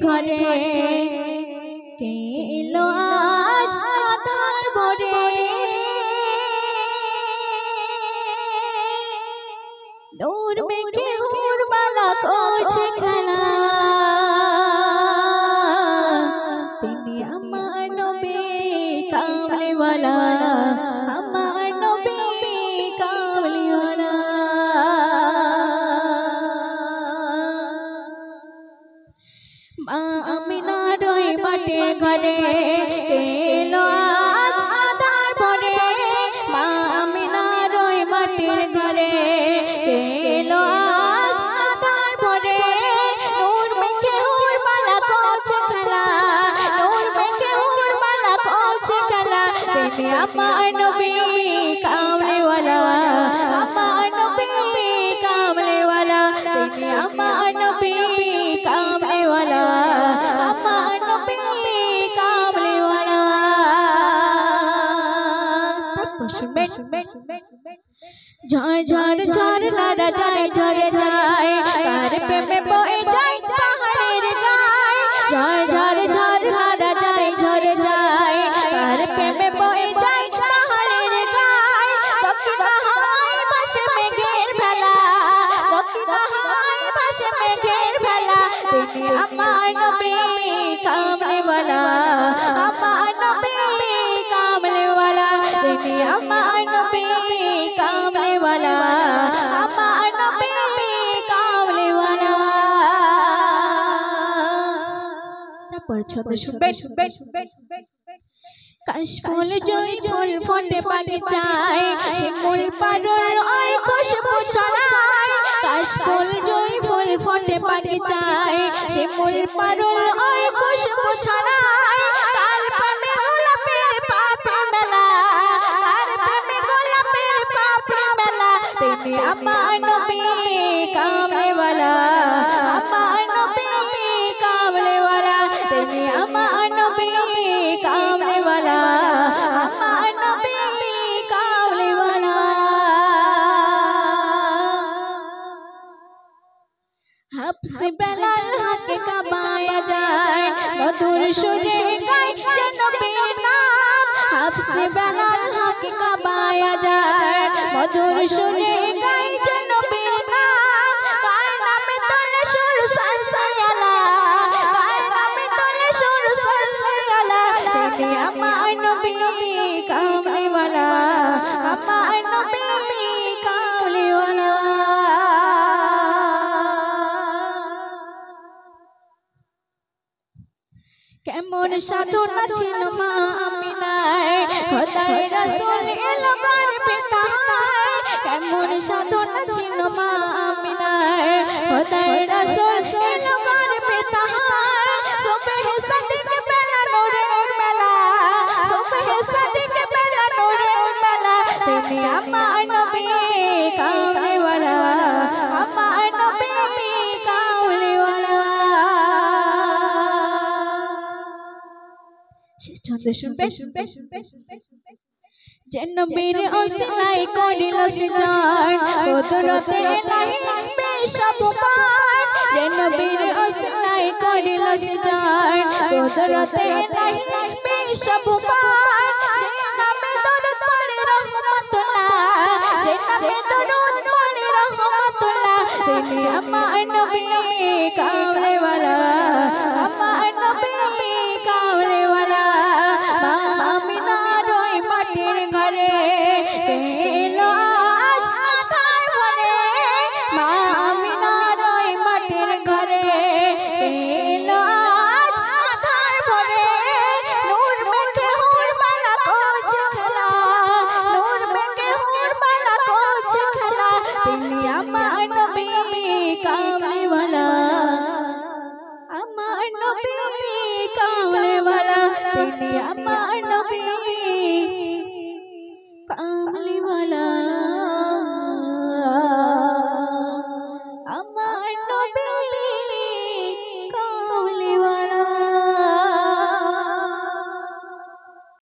ঘরে কে এলো আজ আধার ভরে নূর মেঘে হুর বালা করছে খেলা তিনি আমার নবী কামলিওয়ালা আমার নবী কামলিওয়ালা মা আমিনার ওই মাটির ঘরে এলো আজ আধার ভরে মা আমিনার ওই মাটির ঘরে এলো আজ আধার ভরে নূর মেঘে হুর বালা করছে খেলা নূর মেঘে হুর বালা করছে খেলা তিনি আমার নবী কামলিওয়ালা আমার নবী কামলিওয়ালা তিনি আমার নবী কামলিওয়ালা আমার নবী কামলিওয়ালা ঝড় ঝড় ঝড় নারা যায় ঝরে যায় কার প্রেমে বয়ে যায় পাহাড়ের গায় ঝড় ঝড় ঝড় নারা যায় ঝরে যায় কার প্রেমে বয়ে যায় পাহাড়ের গায় দক্ষিণা হয় ভাসে মেঘের ভেলা দক্ষিণা হয় ভাসে মেঘের ভেলা তিনি আমার নবী কামলিওয়ালা আমার নবী কামলিওয়ালা তিনি আমার নবী কামলিওয়ালা আমার নবী কামলিওয়ালা তারপর ছন্দ শুনবেন কাশফুল জয় ফুল ফোটে বাগিচায় শিমুল পাড়ল আর খুশবু ছড়ায় কাশফুল জয় ফুল ফোটে বাগিচায় শিমুল পাড়ল আর খুশবু ছড়ায় কার প্রেমে গোলাপের পাপড়ি মেলা কার প্রেমে গোলাপের পাপড়ি মেলা তিনি আমার নবী কামলিওয়ালা আমার নবী কামলিওয়ালা তিনি আমার নবী কামলিওয়ালা আমার নবী কামলিওয়ালা হাফসে বেলাল হাকে কাবায়া যায় মধুর সুরে গায় যে নবীর নাম হাফসে বেলাল হাকে কাবায়া যায় মধুর সুরে গায় যে নবীর নাম কার নামে তোলে সুর সাল্লাল্লাহ কার নামে তোলে সুর সাল্লাল্লাহ তিনি আমার নবী কামলিওয়ালা আমার নবী কামলিওয়ালা কেমন সাধনা ছিল মা আমিনার খোদার রাসূল এলো গর্ভে তাহার কেমন সাধনা ছিল মা আমিনার খোদার রাসূল এলো গর্ভে তাহার সুবহে সাদিক বেলা নূরের মেলা সুবহে সাদিক বেলা নূরের মেলা তিনি আমার নবী কামলিওয়ালা আমার নবী কামলিওয়ালা ছন্দ শুনবেন যে নবীর ওসিলাই করিল সৃজন কুদরতে ইলাহি বেশব পার যে নবীর ওসিলাই করিল সৃজন কুদরতে ইলাহি বেশব পার যে নামে দরুদ পড়ে রহমাতুল্লাহ যে নামে দরুদ পড়ে রহমাতুল্লাহ তিনি আমার নবী কামলিওয়ালা আমার নবী কামলিওয়ালা মা আমিনার ওই মাটির ঘরে এলো আজ আধার ভরে মা আমিনার ওই মাটির ঘরে এলো আজ আধার ভরে নূর মেঘে হুর বালা করছে খেলা নূর মেঘে হুর বালা করছে খেলা তিনি আমার নবী কামলিওয়ালা আমার নবী কামলিওয়ালা তিনি আমার নবী কামলিওয়ালা